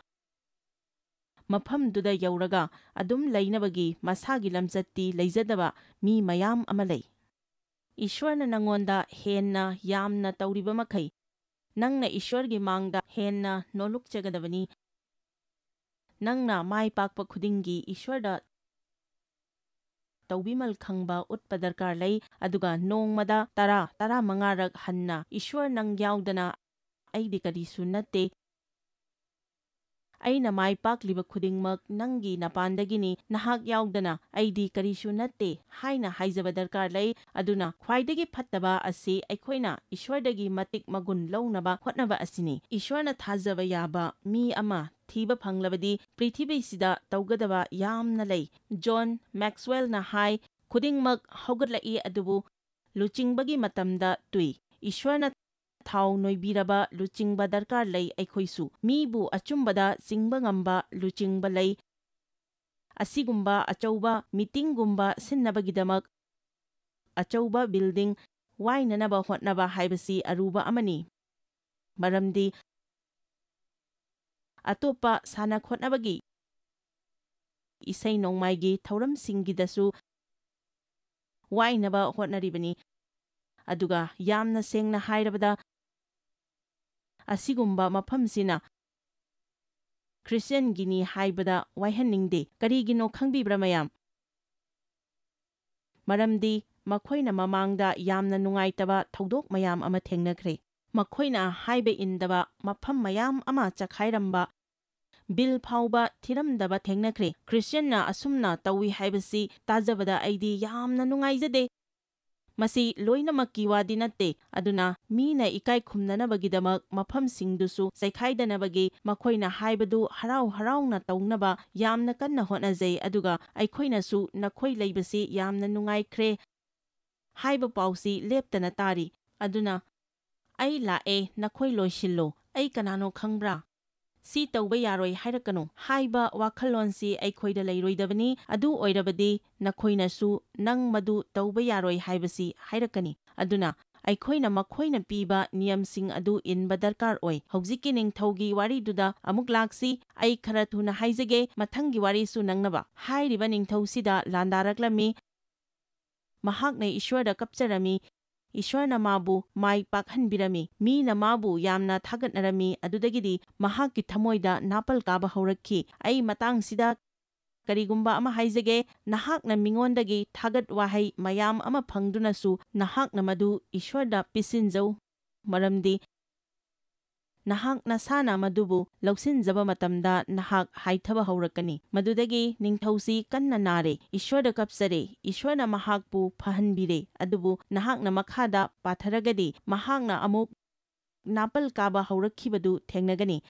mafamduda yauraga adum leinabagi masagi lamchatti leizadaba mi mayam amalei Ishwarna nangonda henna yamna tauriba makai Nangna Ishwargi mangda henna noluk chagadabani. Nangna mai pakpa khudingi Ishwarda tawbimal khangba utpa darkar lei aduga nongmada tara mangarak hanna Ishwar nang yaudana aidi karisu natte Aina mai pakliba khudingmak nangi napandagini nahak yaudana aidi karisu natte haina haizaba darkar lei aduna khwaidagi phattaba asi aikhoina Ishwardagi matik magun launaba hotnaba asini Ishwarna thajaba yaba mi ama thiba phanglabadi prithibisida tawgadaba yamna lei John Maxwell na hai khudingmak haugatlai adubu luchingbagi matamda tui Ishwarna Thau noibiraba luchingba darkar lei aikhoisu mibu achumbada chingba ngamba luchingba lei asigumba achauba meetinggumba sinnabagidamak achauba building wainanaba hotnaba haibasi aruba amani maramdi atopa sana khotnabagi isai nongmaigi thauramsinggidasu wainaba hotnaribani aduga yamna sengna hairabada Asigumba mafamsina Christian gini haibada waihaningde karigino khangbibra mayam Maramdi makhoina mamangda yamna nungaitaba thaudok mayam ama thengnakhre makhoina haibe indaba mafam mayam ama chakhairamba bil phauba thiramdaba thengnakhre Christian na asumna tawi haibasi tajabada aidi yamna nungaijade Masi loinamakki wadi natte aduna mina ikai khumnanabagidamak mafamsingdusu saikhaidanabaги makhoina haibadu harau-harauna taunaba yamna kanna hotnajai aduga aikhoinasu nakhoi leibasi yamna nungaikhre haiba pausi leptana tari aduna ai lae nakhoi loisillo ai kanano khangbra Si tawba yaroi hairakano haiba wakhalonsi aikhoida leiroidabani adu oirabadi nakhoinasu nang madu tawba yaroi haibasi hairakani aduna aikhoina makhoina piba niyamsing adu inba darkar oi hojikki ningthaugi wariduda amuk laksi ai khara thuna haizage mathangi warisu nangnaba hairiba ningthausida landaraklami mahakna Ishwarda kapcharami Ishwarna mabu mai pakhanbirami mina mabu yamna thagatnarami adudagidi mahakki thamoida napal kaba haurakhi ai matangsida karigumba ama haizage nahakna mingondagi thagat wahai mayam ama phangdunasu nahakna madu Ishwarda pisinjau maramdi ꯅꯍꯥꯛ ꯅꯁꯥꯅ ꯃꯗꯨꯕꯨ ꯂꯧꯁꯤꯟꯖꯕ ꯃꯇꯝꯗ ꯅꯍꯥꯛ ꯍꯥꯏꯊꯕ ꯍꯧꯔꯛꯀꯅꯤ꯫ ꯃꯗꯨꯗꯒꯤ ꯅꯤꯡꯊꯧꯁꯤ ꯀꯟꯅ ꯅꯥꯔꯦ, ꯏꯁ꯭ꯋꯔꯗ ꯀꯞꯆꯔꯦ, ꯏꯁ꯭ꯋꯔꯅ ꯃꯍꯥꯛꯄꯨ ꯐꯍꯟꯕꯤꯔꯦ, ꯑꯗꯨꯕꯨ ꯅꯍꯥꯛꯅ ꯃꯈꯥꯗ ꯄꯥꯊꯔꯒꯗꯤ ꯃꯍꯥꯛꯅ ꯑꯃꯨꯛ ꯅꯥꯄꯜ ꯀꯥꯕ ꯍꯧꯔꯛꯈꯤꯕꯗꯨ ꯊꯦꯡꯅꯒꯅꯤ꯫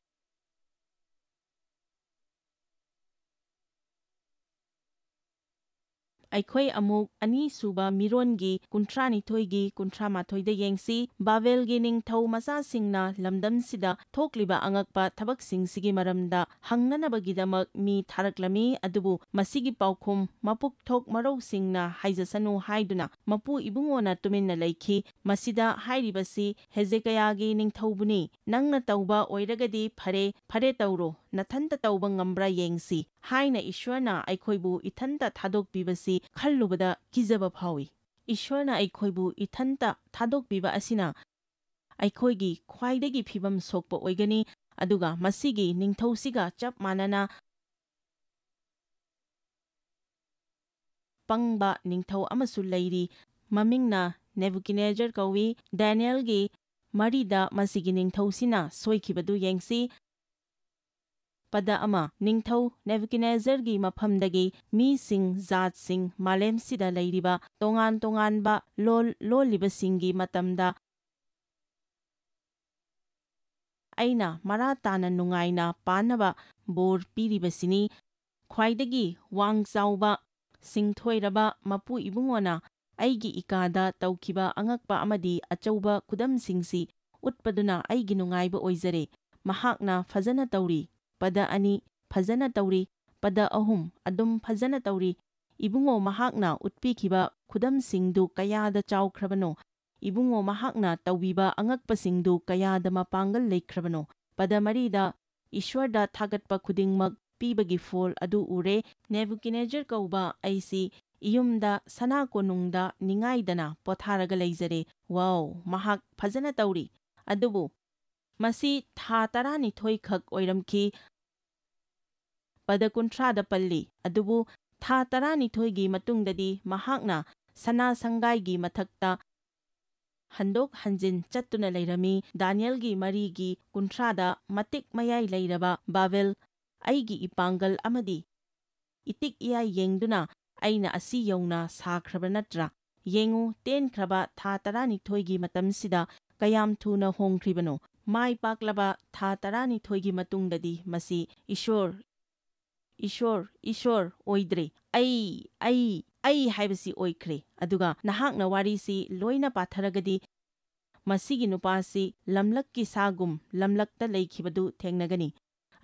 ꯑꯩꯈꯣꯏ ꯑꯃꯨꯛ ꯑꯅꯤꯁꯨꯕ ꯃꯤꯔꯣꯟꯒꯤ 32ꯒꯤ 38ꯗ ꯌꯦꯡꯁꯤ꯫ ꯕꯥꯕꯦꯜꯒꯤ ꯅꯤꯡꯊꯧ ꯃꯆꯥꯁꯤꯡꯅ ꯂꯝꯗꯝꯁꯤꯗ ꯊꯣꯛꯂꯤꯕ ꯑꯉꯛꯄ ꯊꯕꯛꯁꯤꯡꯁꯤꯒꯤ ꯃꯔꯝꯗ ꯍꯪꯅꯅꯕꯒꯤꯗꯃꯛ ꯃꯤ ꯊꯥꯔꯛꯂꯝꯃꯤ, ꯑꯗꯨꯕꯨ ꯃꯁꯤꯒꯤ ꯄꯥꯎꯈꯨꯝ ꯃꯄꯨꯛꯊꯣꯛ ꯃꯔꯧꯁꯤꯡꯅ ꯍꯥꯏꯖꯁꯅꯨ ꯍꯥꯏꯗꯨꯅ ꯃꯄꯨ ꯏꯕꯨꯡꯉꯣꯅ ꯇꯨꯃꯤꯟꯅ ꯂꯩꯈꯤ꯫ ꯃꯁꯤꯗ ꯍꯥꯏꯔꯤꯕꯁꯤ ꯍꯦꯖꯦꯀꯤꯌꯥꯒꯤ ꯅꯤꯡꯊꯧꯕꯨꯅꯤ꯫ ꯅꯪꯅ ꯇꯧꯕ ꯑꯣꯏꯔꯒꯗꯤ ꯐꯔꯦ, ꯐꯔꯦ ꯇꯧꯔꯣ, ꯅꯊꯟꯇ ꯇꯧꯕ ꯉꯝꯕ꯭ꯔꯥ ꯌꯦꯡꯁꯤ ꯍꯥꯏꯅ ꯏꯁ꯭ꯋꯔꯅ ꯑꯩꯈꯣꯏꯕꯨ ꯏꯊꯟꯇ ꯊꯥꯗꯣꯛꯄꯤꯕꯁꯤ ꯈꯜꯂꯨꯕꯗ ꯀꯤꯖꯕ ꯐꯥꯎꯏ꯫ ꯏꯁ꯭ꯋꯔꯅ ꯑꯩꯈꯣꯏꯕꯨ ꯏꯊꯟꯇ ꯊꯥꯗꯣꯛꯄꯤꯕ ꯑꯁꯤꯅ ꯑꯩꯈꯣꯏꯒꯤ ꯈ꯭ꯋꯥꯏꯗꯒꯤ ꯐꯤꯕꯝ ꯁꯣꯛꯄ ꯑꯣꯏꯒꯅꯤ, ꯑꯗꯨꯒ ꯃꯁꯤꯒꯤ ꯅꯤꯡꯊꯧꯁꯤꯒ ꯆꯞ ꯃꯥꯟꯅꯅ ꯄꯪꯕ ꯅꯤꯡꯊꯧ ꯑꯃꯁꯨ ꯂꯩꯔꯤ, ꯃꯃꯤꯡꯅ ꯅꯦꯕꯨꯀꯗꯅꯦꯖꯔ ꯀꯧꯏ꯫ ꯗꯥꯅꯤꯌꯦꯜꯒꯤ 4ꯗ ꯃꯁꯤꯒꯤ ꯅꯤꯡꯊꯧꯁꯤꯅ ꯁꯣꯏꯈꯤꯕꯗꯨ ꯌꯦꯡꯁꯤ꯫ ꯄꯗ 1 ꯅꯤꯡꯊꯧ ꯅꯦꯕꯨꯀꯗꯅꯦꯖꯔꯒꯤ ꯃꯐꯝꯗꯒꯤ ꯃꯤꯁꯤꯡ, ꯖꯥꯠꯁꯤꯡ, ꯃꯥꯂꯦꯝꯁꯤꯗ ꯂꯩꯔꯤꯕ ꯇꯣꯉꯥꯟ ꯇꯣꯉꯥꯟꯕ ꯂꯣꯜ ꯂꯣꯜꯂꯤꯕꯁꯤꯡꯒꯤ ꯃꯇꯝꯗ ꯑꯩꯅ ꯃꯔꯥ ꯇꯥꯅ ꯅꯨꯡꯉꯥꯏꯅ ꯄꯥꯟꯅꯕ ꯕꯣꯔ ꯄꯤꯔꯤꯕꯁꯤꯅꯤ꯫ ꯈ꯭ꯋꯥꯏꯗꯒꯤ ꯋꯥꯡ ꯆꯥꯎꯕ, ꯁꯤꯡꯊꯣꯏꯔꯕ ꯃꯄꯨ ꯏꯕꯨꯡꯉꯣꯅ ꯑꯩꯒꯤ ꯏꯀꯥꯗ ꯇꯧꯈꯤꯕ ꯑꯉꯛꯄ ꯑꯃꯗꯤ ꯑꯆꯧꯕ ꯈꯨꯗꯝꯁꯤꯡꯁꯤ ꯎꯠꯄꯗꯨꯅ ꯑꯩꯒꯤ ꯅꯨꯡꯉꯥꯏꯕ ꯑꯣꯏꯖꯔꯦ꯫ ꯃꯍꯥꯛꯅ ꯐꯖꯅ ꯇꯧꯔꯤ꯫ ꯄꯗ 2 ꯐꯖꯅ ꯇꯧꯔꯤ꯫ ꯄꯗ 3 ꯑꯗꯨꯝ ꯐꯖꯅ ꯇꯧꯔꯤ꯫ ꯏꯕꯨꯡꯉꯣ, ꯃꯍꯥꯛꯅ ꯎꯠꯄꯤꯈꯤꯕ ꯈꯨꯗꯝꯁꯤꯡꯗꯨ ꯀꯌꯥꯗ ꯆꯥꯎꯈ꯭ꯔꯕꯅꯣ! ꯏꯕꯨꯡꯉꯣ, ꯃꯍꯥꯛꯅ ꯇꯧꯕꯤꯕ ꯑꯉꯛꯄꯁꯤꯡꯗꯨ ꯀꯌꯥꯗ ꯃꯄꯥꯡꯒꯜ ꯂꯩꯈ꯭ꯔꯕꯅꯣ! ꯄꯗ 4ꯗ ꯏꯁ꯭ꯋꯔꯗ ꯊꯥꯒꯠꯄ ꯈꯨꯗꯤꯡꯃꯛ ꯄꯤꯕꯒꯤ ꯐꯣꯜ ꯑꯗꯨ ꯎꯔꯦ꯫ ꯅꯦꯕꯨꯀꯗꯅꯦꯖꯔ ꯀꯧꯕ ꯑꯩꯁꯤ ꯏꯌꯨꯝꯗ ꯁꯅꯥ ꯀꯣꯅꯨꯡꯗ ꯅꯤꯡꯉꯥꯏꯗꯅ ꯄꯣꯊꯥꯔꯒ ꯂꯩꯖꯔꯦ꯫ ꯋꯥꯎ, ꯃꯍꯥꯛ ꯐꯖꯅ ꯇꯧꯔꯤ! ꯑꯗꯨꯕꯨ ꯃꯁꯤ ꯊꯥ 12 ꯈꯛ ꯑꯣꯏꯔꯝꯈꯤ꯫ ꯄꯗ 30ꯗ ꯄꯜꯂꯤ꯫ ꯑꯗꯨꯕꯨ ꯊꯥ 12ꯒꯤ ꯃꯇꯨꯡꯗꯗꯤ ꯃꯍꯥꯛꯅ ꯁꯅꯥ ꯁꯪꯒꯥꯏꯒꯤ ꯃꯊꯛꯇ ꯍꯟꯗꯣꯛ ꯍꯟꯖꯤꯟ ꯆꯠꯇꯨꯅ ꯂꯩꯔꯝꯃꯤ꯫ ꯗꯥꯅꯤꯌꯦꯜꯒꯤ 4ꯒꯤ 30ꯗ ꯃꯇꯤꯛ ꯃꯌꯥꯏ ꯂꯩꯔꯕ ꯕꯥꯕꯦꯜ, ꯑꯩꯒꯤ ꯏꯄꯥꯡꯒꯜ ꯑꯃꯗꯤ ꯏꯇꯤꯛ ꯏꯌꯥꯏ ꯌꯦꯡꯗꯨꯅ ꯑꯩꯅ ꯑꯁꯤ ꯌꯧꯅ ꯁꯥꯈ꯭ꯔꯕ ꯅꯠꯇ꯭ꯔꯥ? ꯌꯦꯡꯉꯨ, ꯇꯦꯟꯈ꯭ꯔꯕ ꯊꯥ 12ꯒꯤ ꯃꯇꯝꯁꯤꯗ ꯀꯌꯥꯝ ꯊꯨꯅ ꯍꯣꯡꯈ꯭ꯔꯤꯕꯅꯣ! ꯃꯥꯏ ꯄꯥꯛꯂꯕ ꯊꯥ 12ꯒꯤ ꯃꯇꯨꯡꯗꯗꯤ ꯃꯁꯤ ꯏꯁ꯭ꯋꯔ, ꯏꯁ꯭ꯋꯔ, ꯏꯁ꯭ꯋꯔ ꯑꯣꯏꯗ꯭ꯔꯦ, ꯑꯩ ꯍꯥꯏꯕꯁꯤ ꯑꯣꯏꯈ꯭ꯔꯦ꯫ ꯑꯗꯨꯒ ꯅꯍꯥꯛꯅ ꯋꯥꯔꯤꯁꯤ ꯂꯣꯏꯅ ꯄꯥꯊꯔꯒꯗꯤ ꯃꯁꯤꯒꯤ ꯅꯨꯄꯥꯁꯤ ꯂꯝꯂꯛꯀꯤ ꯁꯥꯒꯨꯝ ꯂꯝꯂꯛꯇ ꯂꯩꯈꯤꯕꯗꯨ ꯊꯦꯡꯅꯒꯅꯤ꯫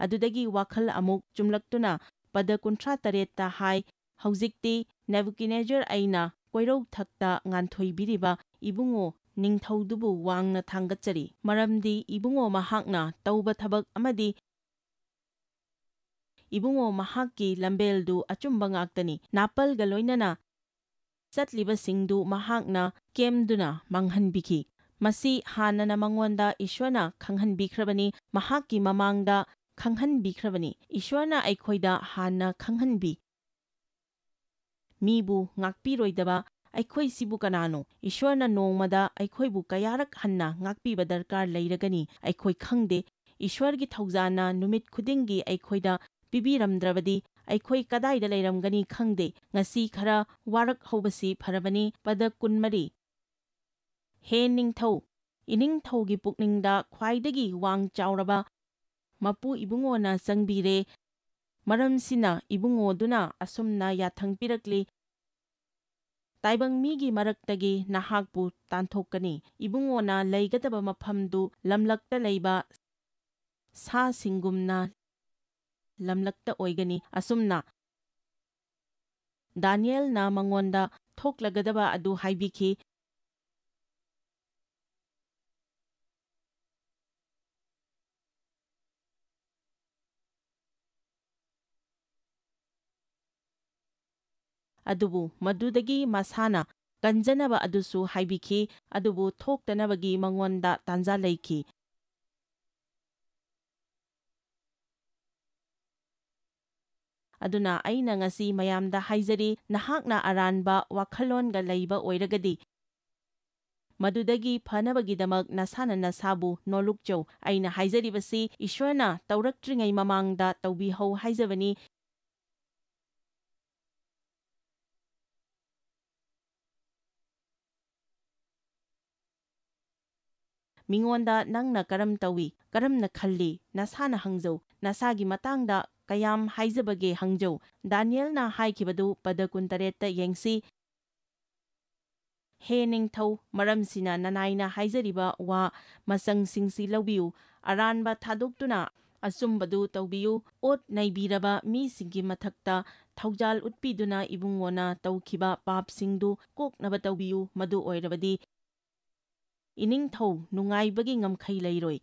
ꯑꯗꯨꯗꯒꯤ ꯋꯥꯈꯜ ꯑꯃꯨꯛ ꯆꯨꯝꯂꯛꯇꯨꯅ ꯄꯗ 38ꯇ ꯍꯥꯏ, ꯍꯧꯖꯤꯛꯇꯤ ꯅꯦꯕꯨꯀꯗꯅꯦꯖꯔ, ꯑꯩꯅ ꯀꯣꯏꯔꯧꯊꯛꯇ ꯉꯥꯟꯊꯣꯏꯕꯤꯔꯤꯕ ꯏꯕꯨꯡꯉꯣ ꯅꯤꯡꯊꯧꯗꯨꯕꯨ ꯋꯥꯡꯅ ꯊꯥꯡꯒꯠꯆꯔꯤ, ꯃꯔꯝꯗꯤ ꯏꯕꯨꯡꯉꯣ ꯃꯍꯥꯛꯅ ꯇꯧꯕ ꯊꯕꯛ ꯑꯃꯗꯤ ꯏꯕꯨꯡꯉꯣ ꯃꯍꯥꯛꯀꯤ ꯂꯝꯕꯦꯜꯗꯨ ꯑꯆꯨꯝꯕ ꯉꯥꯛꯇꯅꯤ꯫ ꯅꯥꯄꯜꯒ ꯂꯣꯏꯅꯅ ꯆꯠꯂꯤꯕꯁꯤꯡꯗꯨ ꯃꯍꯥꯛꯅ ꯀꯦꯝꯗꯨꯅ ꯃꯥꯡꯍꯟꯕꯤꯈꯤ꯫ ꯃꯁꯤ ꯍꯥꯟꯅꯅ ꯃꯉꯣꯟꯗ ꯏꯁ꯭ꯋꯔꯅ ꯈꯪꯍꯟꯕꯤꯈ꯭ꯔꯕꯅꯤ, ꯃꯍꯥꯛꯀꯤ ꯃꯃꯥꯡꯗ ꯈꯪꯍꯟꯕꯤꯈ꯭ꯔꯕꯅꯤ꯫ ꯏꯁ꯭ꯋꯔꯅ ꯑꯩꯈꯣꯏꯗ ꯍꯥꯟꯅ ꯈꯪꯍꯟꯕꯤ꯫ ꯃꯤꯕꯨ ꯉꯥꯛꯄꯤꯔꯣꯏꯗꯕ ꯑꯩꯈꯣꯏꯁꯤꯕꯨ ꯀꯅꯥꯅꯣ? ꯏꯁ꯭ꯋꯔꯅ ꯅꯣꯡꯃꯗ ꯑꯩꯈꯣꯏꯕꯨ ꯀꯌꯥꯔꯛ ꯍꯟꯅ ꯉꯥꯛꯄꯤꯕ ꯗꯔꯀꯥꯔ ꯂꯩꯔꯒꯅꯤ ꯑꯩꯈꯣꯏ ꯈꯪꯗꯦ꯫ ꯏꯁ꯭ꯋꯔꯒꯤ ꯊꯧꯖꯥꯜꯅ ꯅꯨꯃꯤꯠ ꯈꯨꯗꯤꯡꯒꯤ ꯑꯩꯈꯣꯏꯗ ꯄꯤꯕꯤꯔꯝꯗ꯭ꯔꯕꯗꯤ ꯑꯩꯈꯣꯏ ꯀꯗꯥꯏꯗ ꯂꯩꯔꯝꯒꯅꯤ ꯈꯪꯗꯦ꯫ ꯉꯁꯤ ꯈꯔ ꯋꯥꯔꯛꯍꯧꯕꯁꯤ ꯐꯔꯕꯅꯤ꯫ ꯄꯗ 24 ꯍꯦ ꯅꯤꯡꯊꯧ, ꯏꯅꯤꯡꯊꯧꯒꯤ ꯄꯨꯛꯅꯤꯡꯗ ꯈ꯭ꯋꯥꯏꯗꯒꯤ ꯋꯥꯡ ꯆꯥꯎꯔꯕ ꯃꯄꯨ ꯏꯕꯨꯡꯉꯣꯅ ꯆꯪꯕꯤꯔꯦ꯫ ꯃꯔꯝꯁꯤꯅ ꯏꯕꯨꯡꯉꯣꯗꯨꯅ ꯑꯁꯨꯝꯅ ꯌꯥꯊꯪ ꯄꯤꯔꯛꯂꯤ, ꯇꯥꯏꯕꯪ ꯃꯤꯒꯤ ꯃꯔꯛꯇꯒꯤ ꯅꯍꯥꯛꯄꯨ ꯇꯥꯟꯊꯣꯛꯀꯅꯤ꯫ ꯏꯕꯨꯡꯉꯣꯅ ꯂꯩꯒꯗꯕ ꯃꯐꯝꯗꯨ ꯂꯝꯂꯛꯇ ꯂꯩꯕ ꯁꯥꯁꯤꯡꯒꯨꯝꯅ ꯂꯝꯂꯛꯇ ꯑꯣꯏꯒꯅꯤ꯫ ꯑꯁꯨꯝꯅ ꯗꯥꯅꯤꯌꯦꯜꯅ ꯃꯉꯣꯟꯗ ꯊꯣꯛꯂꯒꯗꯕ ꯑꯗꯨ ꯍꯥꯏꯕꯤꯈꯤ꯫ ꯑꯗꯨꯕꯨ ꯃꯗꯨꯗꯒꯤ ꯃꯁꯥꯅ ꯀꯟꯖꯅꯕ ꯑꯗꯨꯁꯨ ꯍꯥꯏꯕꯤꯈꯤ, ꯑꯗꯨꯕꯨ ꯊꯣꯛꯇꯅꯕꯒꯤ ꯃꯉꯣꯟꯗ ꯇꯥꯟꯖꯥ ꯂꯩꯈꯤ꯫ ꯑꯗꯨꯅ ꯑꯩꯅ ꯉꯁꯤ ꯃꯌꯥꯝꯗ ꯍꯥꯏꯖꯔꯤ, ꯅꯍꯥꯛꯅ ꯑꯔꯥꯟꯕ ꯋꯥꯈꯜꯂꯣꯟꯒ ꯂꯩꯕ ꯑꯣꯏꯔꯒꯗꯤ ꯃꯗꯨꯗꯒꯤ ꯐꯅꯕꯒꯤꯗꯃꯛ ꯅꯁꯥꯅ ꯅꯁꯥꯕꯨ ꯅꯣꯂꯨꯛꯆꯧ ꯑꯩꯅ ꯍꯥꯏꯖꯔꯤꯕꯁꯤ ꯏꯁ꯭ꯋꯔꯅ ꯇꯧꯔꯛꯇ꯭ꯔꯤꯉꯩ ꯃꯃꯥꯡꯗ ꯇꯧꯕꯤꯍꯧ ꯍꯥꯏꯖꯕꯅꯤ ꯃꯤꯉꯣꯟꯗ ꯅꯪꯅ ꯀꯔꯝ ꯇꯧꯏ ꯀꯔꯝꯅ ꯈꯜꯂꯤ ꯅꯁꯥꯅ ꯍꯪꯖꯧ ꯅꯁꯥꯒꯤ ꯃꯇꯥꯡꯗ ꯀꯌꯥꯝ ꯍꯥꯏꯖꯕꯒꯦ ꯍꯪꯖꯧ ꯗꯥꯅꯤꯌꯦꯜꯅ ꯍꯥꯏꯈꯤꯕꯗꯨ ꯄꯗ 23ꯇ ꯌꯦꯡꯁꯤ ꯍꯦ ꯅꯤꯡꯊꯧ ꯃꯔꯝꯁꯤꯅ ꯅꯅꯥꯏꯅ ꯍꯥꯏꯖꯔꯤꯕ ꯋꯥ ꯃꯆꯪꯁꯤꯡꯁꯤ ꯂꯧꯕꯤꯌꯨ ꯑꯔꯥꯟꯕ ꯊꯥꯗꯣꯛꯇꯨꯅ ꯑꯆꯨꯝꯕꯗꯨ ꯇꯧꯕꯤꯌꯨ ꯑꯣꯠ ꯅꯩꯕꯤꯔꯕ ꯃꯤꯁꯤꯡꯒꯤ ꯃꯊꯛꯇ ꯊꯧꯖꯥꯜ ꯎꯠꯄꯤꯗꯨꯅ ꯏꯕꯨꯡꯉꯣꯅ ꯇꯧꯈꯤꯕ ꯄꯥꯞꯁꯤꯡꯗꯨ ꯀꯣꯛꯅꯕ ꯇꯧꯕꯤꯌꯨ ꯃꯗꯨ ꯑꯣꯏꯔꯕꯗꯤ ꯏꯅꯤꯡꯊꯧ ꯅꯨꯡꯉꯥꯏꯕꯒꯤ ꯉꯝꯈꯩ ꯂꯩꯔꯣꯏ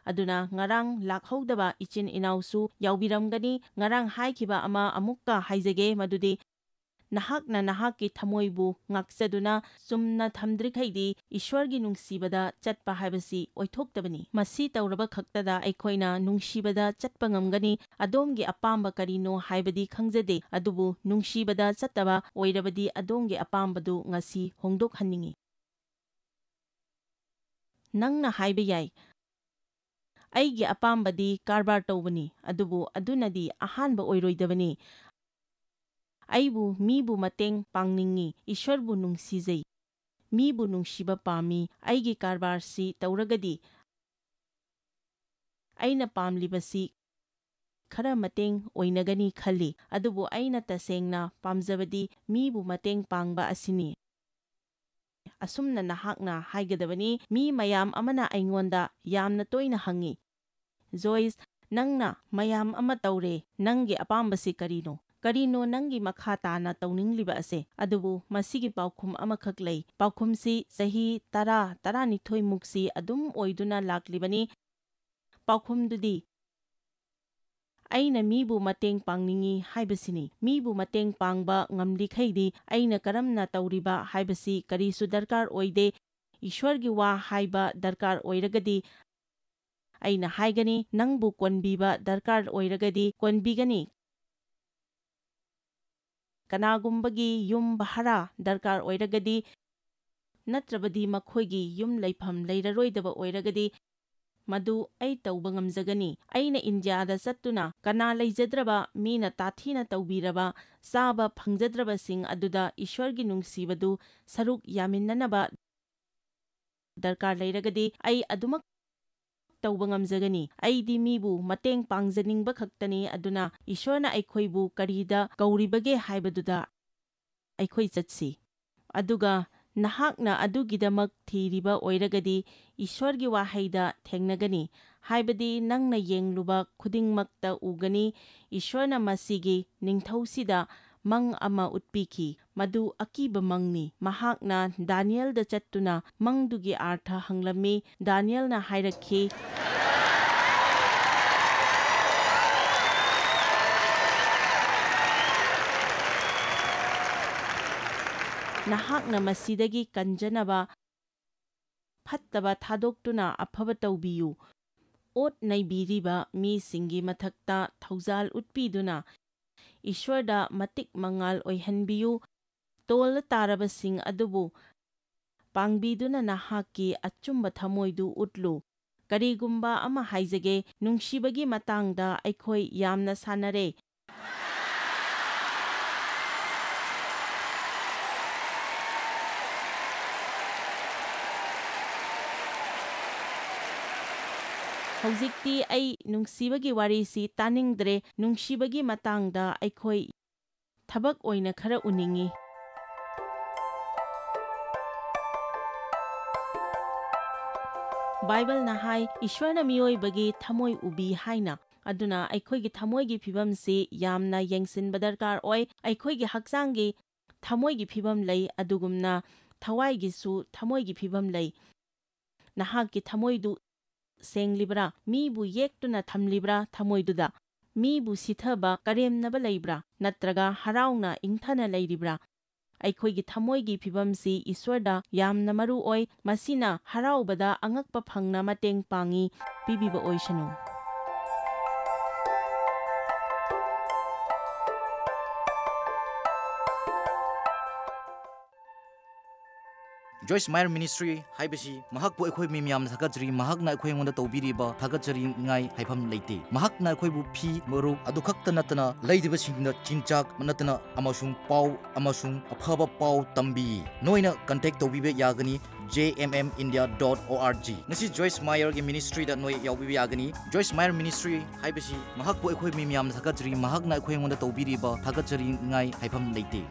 ꯑꯗꯨꯅ ꯉꯔꯥꯡ ꯂꯥꯛꯍꯧꯗꯕ ꯏꯆꯤꯟ ꯏꯅꯥꯎꯁꯨ ꯌꯥꯎꯕꯤꯔꯝꯒꯅꯤ ꯉꯔꯥꯡ ꯍꯥꯏꯈꯤꯕ ꯑꯃ ꯑꯃꯨꯛꯀ ꯍꯥꯏꯖꯒꯦ ꯃꯗꯨꯗꯤ ꯅꯍꯥꯛꯅ ꯅꯍꯥꯛꯀꯤ ꯊꯃꯣꯏꯕꯨ ꯉꯥꯛꯆꯗꯨꯅ ꯆꯨꯝꯅ ꯊꯝꯗ꯭ꯔꯤꯈꯩꯗꯤ ꯏꯁ꯭ꯋꯔꯒꯤ ꯅꯨꯡꯁꯤꯕꯗ ꯆꯠꯄ ꯍꯥꯏꯕꯁꯤ ꯑꯣꯏꯊꯣꯛꯇꯕꯅꯤ ꯃꯁꯤ ꯇꯧꯔꯕ ꯈꯛꯇꯗ ꯑꯩꯈꯣꯏꯅ ꯅꯨꯡꯁꯤꯕꯗ ꯆꯠꯄ ꯉꯝꯒꯅꯤ ꯑꯗꯣꯝꯒꯤ ꯑꯄꯥꯝꯕ ꯀꯔꯤꯅꯣ ꯍꯥꯏꯕꯗꯤ ꯈꯪꯖꯗꯦ ꯑꯗꯨꯕꯨ ꯅꯨꯡꯁꯤꯕꯗ ꯆꯠꯇꯕ ꯑꯣꯏꯔꯕꯗꯤ ꯑꯗꯣꯝꯒꯤ ꯑꯄꯥꯝꯕꯗꯨ ꯉꯁꯤ ꯍꯣꯡꯗꯣꯛꯍꯟꯅꯤꯡꯏ ꯅꯪꯅ ꯍꯥꯏꯕ ꯌꯥꯏ ꯑꯩꯒꯤ ꯑꯄꯥꯝꯕꯗꯤ ꯀꯔꯕꯥꯔ ꯇꯧꯕꯅꯤ ꯑꯗꯨꯕꯨ ꯑꯗꯨꯅꯗꯤ ꯑꯍꯥꯟꯕ ꯑꯣꯏꯔꯣꯏꯗꯕꯅꯤ ꯑꯩꯕꯨ ꯃꯤꯕꯨ ꯃꯇꯦꯡ ꯄꯥꯡꯅꯤꯡꯏ ꯏꯁ꯭ꯋꯔꯕꯨ ꯅꯨꯡꯁꯤꯖꯩ ꯃꯤꯕꯨ ꯅꯨꯡꯁꯤꯕ ꯄꯥꯝꯃꯤ ꯑꯩꯒꯤ ꯀꯔꯕꯥꯔꯁꯤ ꯇꯧꯔꯒꯗꯤ ꯑꯩꯅ ꯄꯥꯝꯂꯤꯕꯁꯤ ꯈꯔ ꯃꯇꯦꯡ ꯑꯣꯏꯅꯒꯅꯤ ꯈꯜꯂꯤ ꯑꯗꯨꯕꯨ ꯑꯩꯅ ꯇꯁꯦꯡꯅ ꯄꯥꯝꯖꯕꯗꯤ ꯃꯤꯕꯨ ꯃꯇꯦꯡ ꯄꯥꯡꯕ ꯑꯁꯤꯅꯤ ꯑꯁꯨꯝꯅ ꯅꯍꯥꯛꯅ ꯍꯥꯏꯒꯗꯕꯅꯤ ꯃꯤ ꯃꯌꯥꯝ ꯑꯃꯅ ꯑꯩꯉꯣꯟꯗ ꯌꯥꯝꯅ ꯇꯣꯏꯅ ꯍꯪꯏ ꯖꯣꯏꯁ ꯅꯪꯅ ꯃꯌꯥꯝ ꯑꯃ ꯇꯧꯔꯦ ꯅꯪꯒꯤ ꯑꯄꯥꯝꯕꯁꯤ ꯀꯔꯤꯅꯣ ꯀꯔꯤꯅꯣ ꯅꯪꯒꯤ ꯃꯈꯥ ꯇꯥꯅ ꯇꯧꯅꯤꯡꯂꯤꯕ ꯑꯁꯦ ꯑꯗꯨꯕꯨ ꯃꯁꯤꯒꯤ ꯄꯥꯎꯈꯨꯝ ꯑꯃꯈꯛ ꯂꯩ ꯄꯥꯎꯈꯨꯝꯁꯤ ꯆꯍꯤ 10-12 ꯑꯗꯨꯝ ꯑꯣꯏꯗꯨꯅ ꯂꯥꯛꯂꯤꯕꯅꯤ ꯄꯥꯎꯈꯨꯝꯗꯨꯗꯤ ꯑꯩꯅ ꯃꯤꯕꯨ ꯃꯇꯦꯡ ꯄꯥꯡꯅꯤꯡꯏ ꯍꯥꯏꯕꯁꯤꯅꯤ ꯃꯤꯕꯨ ꯃꯇꯦꯡ ꯄꯥꯡꯕ ꯉꯝꯂꯤꯈꯩꯗꯤ ꯑꯩꯅ ꯀꯔꯝꯅ ꯇꯧꯔꯤꯕ ꯍꯥꯏꯕꯁꯤ ꯀꯔꯤꯁꯨ ꯗꯔꯀꯥꯔ ꯑꯣꯏꯗꯦ ꯏꯁ꯭ꯋꯔꯒꯤ ꯋꯥ ꯍꯥꯏꯕ ꯗꯔꯀꯥꯔ ꯑꯣꯏꯔꯒꯗꯤ ꯑꯩꯅ ꯍꯥꯏꯒꯅꯤ ꯅꯪꯕꯨ ꯀꯣꯟꯕꯤꯕ ꯗꯔꯀꯥꯔ ꯑꯣꯏꯔꯒꯗꯤ ꯀꯣꯟꯕꯤꯒꯅꯤ ꯀꯅꯥꯒꯨꯝꯕꯒꯤ ꯌꯨꯝ ꯚꯔꯥ ꯗꯔꯀꯥꯔ ꯑꯣꯏꯔꯒꯗꯤ ꯅꯠꯇ꯭ꯔꯕꯗꯤ ꯃꯈꯣꯏꯒꯤ ꯌꯨꯝ ꯂꯩꯐꯝ ꯂꯩꯔꯔꯣꯏꯗꯕ ꯑꯣꯏꯔꯒꯗꯤ ꯃꯗꯨ ꯑꯩ ꯇꯧꯕ ꯉꯝꯖꯒꯅꯤ ꯑꯩꯅ ꯏꯟꯗꯤꯌꯥꯗ ꯆꯠꯇꯨꯅ ꯀꯅꯥ ꯂꯩꯖꯗ꯭ꯔꯕ ꯃꯤꯅ ꯇꯥꯊꯤꯅ ꯇꯧꯕꯤꯔꯕ ꯆꯥꯕ ꯐꯪꯖꯗ꯭ꯔꯕꯁꯤꯡ ꯑꯗꯨꯗ ꯏꯁ꯭ꯋꯔꯒꯤ ꯅꯨꯡꯁꯤꯕꯗꯨ ꯁꯔꯨꯛ ꯌꯥꯃꯤꯟꯅꯅꯕ ꯗꯔꯀꯥꯔ ꯂꯩꯔꯒꯗꯤ ꯑꯩ ꯑꯗꯨꯃꯛ ꯇꯧꯕ ꯉꯝꯖꯒꯅꯤ ꯑꯩꯗꯤ ꯃꯤꯕꯨ ꯃꯇꯦꯡ ꯄꯥꯡꯖꯅꯤꯡꯕ ꯈꯛꯇꯅꯤ ꯑꯗꯨꯅ ꯏꯁ꯭ꯋꯔꯅ ꯑꯩꯈꯣꯏꯕꯨ ꯀꯔꯤꯗ ꯀꯧꯔꯤꯕꯒꯦ ꯍꯥꯏꯕꯗꯨꯗ ꯑꯩꯈꯣꯏ ꯆꯠꯁꯤ ꯑꯗꯨꯒ ꯅꯍꯥꯛꯅ ꯑꯗꯨꯒꯤꯗꯃꯛ ꯊꯤꯔꯤꯕ ꯑꯣꯏꯔꯒꯗꯤ ꯏꯁ꯭ꯋꯔꯒꯤ ꯋꯥꯍꯩꯗ ꯊꯦꯡꯅꯒꯅꯤ ꯍꯥꯏꯕꯗꯤ ꯅꯪꯅ ꯌꯦꯡꯂꯨꯕ ꯈꯨꯗꯤꯡꯃꯛꯇ ꯎꯒꯅꯤ ꯏꯁ꯭ꯋꯔꯅ ꯃꯁꯤꯒꯤ ꯅꯤꯡꯊꯧꯁꯤꯗ ꯃꯪ ꯑꯃ ꯎꯠꯄꯤꯈꯤ ꯃꯗꯨ ꯑꯀꯤꯕ ꯃꯪꯅꯤ ꯃꯍꯥꯛꯅ ꯗꯥꯅꯤꯌꯦꯜꯗ ꯆꯠꯇꯨꯅ ꯃꯪꯗꯨꯒꯤ ꯑꯥꯔꯊ ꯍꯪꯂꯝꯃꯤ ꯗꯥꯅꯤꯌꯦꯜꯅ ꯍꯥꯏꯔꯛꯈꯤ ꯅꯍꯥꯛꯅ ꯃꯁꯤꯗꯒꯤ ꯀꯟꯖꯅꯕ ꯐꯠꯇꯕ ꯊꯥꯗꯣꯛꯇꯨꯅ ꯑꯐꯕ ꯇꯧꯕꯤꯌꯨ ꯑꯣꯠ ꯅꯩꯕꯤꯔꯤꯕ ꯃꯤꯁꯤꯡꯒꯤ ꯃꯊꯛꯇ ꯊꯧꯖꯥꯜ ꯎꯠꯄꯤꯗꯨꯅ ꯏꯁ꯭ꯋꯔꯗ ꯃꯇꯤꯛ ꯃꯉꯥꯜ ꯑꯣꯏꯍꯟꯕꯤꯌꯨ ꯇꯣꯜꯂ ꯇꯥꯔꯕꯁꯤꯡ ꯑꯗꯨꯕꯨ ꯄꯥꯡꯕꯤꯗꯨꯅ ꯅꯍꯥꯛꯀꯤ ꯑꯆꯨꯝꯕ ꯊꯃꯣꯏꯗꯨ ꯎꯠꯂꯨ ꯀꯔꯤꯒꯨꯝꯕ ꯑꯃ ꯍꯥꯏꯖꯒꯦ ꯅꯨꯡꯁꯤꯕꯒꯤ ꯃꯇꯥꯡꯗ ꯑꯩꯈꯣꯏ ꯌꯥꯝꯅ ꯁꯥꯟꯅꯔꯦ ꯍꯧꯖꯤꯛꯇꯤ ꯑꯩ ꯅꯨꯡꯁꯤꯕꯒꯤ ꯋꯥꯔꯤꯁꯤ ꯇꯥꯅꯤꯡꯗ꯭ꯔꯦ ꯅꯨꯡꯁꯤꯕꯒꯤ ꯃꯇꯥꯡꯗ ꯑꯩꯈꯣꯏ ꯊꯕꯛ ꯑꯣꯏꯅ ꯈꯔ ꯎꯅꯤꯡꯏ ꯕꯥꯏꯕꯜꯅ ꯍꯥꯏ ꯏꯁ꯭ꯋꯔꯅ ꯃꯤꯑꯣꯏꯕꯒꯤ ꯊꯃꯣꯏ ꯎꯕꯤ ꯍꯥꯏꯅ ꯑꯗꯨꯅ ꯑꯩꯈꯣꯏꯒꯤ ꯊꯃꯣꯏꯒꯤ ꯐꯤꯕꯝꯁꯤ ꯌꯥꯝꯅ ꯌꯦꯡꯁꯤꯟꯕ ꯗꯔꯀꯥꯔ ꯑꯣꯏ ꯑꯩꯈꯣꯏꯒꯤ ꯍꯛꯆꯥꯡꯒꯤ ꯊꯃꯣꯏꯒꯤ ꯐꯤꯕꯝ ꯂꯩ ꯑꯗꯨꯒꯨꯝꯅ ꯊꯋꯥꯏꯒꯤꯁꯨ ꯊꯃꯣꯏꯒꯤ ꯐꯤꯕꯝ ꯂꯩ ꯅꯍꯥꯛꯀꯤ ꯊꯃꯣꯏꯗꯨ ꯁꯦꯡꯂꯤꯕ꯭ꯔꯥ ꯃꯤꯕꯨ ꯌꯦꯛꯇꯨꯅ ꯊꯝꯂꯤꯕ꯭ꯔꯥ ꯊꯃꯣꯏꯗꯨꯗ ꯃꯤꯕꯨ ꯁꯤꯊꯕ ꯀꯔꯦꯝꯅꯕ ꯂꯩꯕ꯭ꯔꯥ ꯅꯠꯇ꯭ꯔꯒ ꯍꯔꯥꯎꯅ ꯏꯪꯊꯅ ꯂꯩꯔꯤꯕ꯭ꯔꯥ ꯑꯩꯈꯣꯏꯒꯤ ꯊꯃꯣꯏꯒꯤ ꯐꯤꯕꯝꯁꯤ ꯏꯁ꯭ꯋꯔꯗ ꯌꯥꯝꯅ ꯃꯔꯨ ꯑꯣꯏ ꯃꯁꯤꯅ ꯍꯔꯥꯎꯕꯗ ꯑꯉꯛꯄ ꯐꯪꯅ ꯃꯇꯦꯡ ꯄꯥꯡꯏ ꯄꯤꯕꯤꯕ ꯑꯣꯏꯁꯅꯨ Joyce Meyer Ministry haibasi mahakpu akhoi mi miyam thakachri mahakna akhoi ngonda tawbiriba thakachri ngai haifam leite mahakna akhoi bu phi maru adu khakta natana leidiba singna chinchak natana amasung pau amasung aphaba pau tambi noina contact tawbibe yagani jmmindia.org ngasi Joyce Meyer gi ministry da noi yawbibe yagani Joyce Meyer Ministry haibasi mahakpu akhoi mi miyam thakachri mahakna akhoi ngonda tawbiriba thakachri ngai haifam leite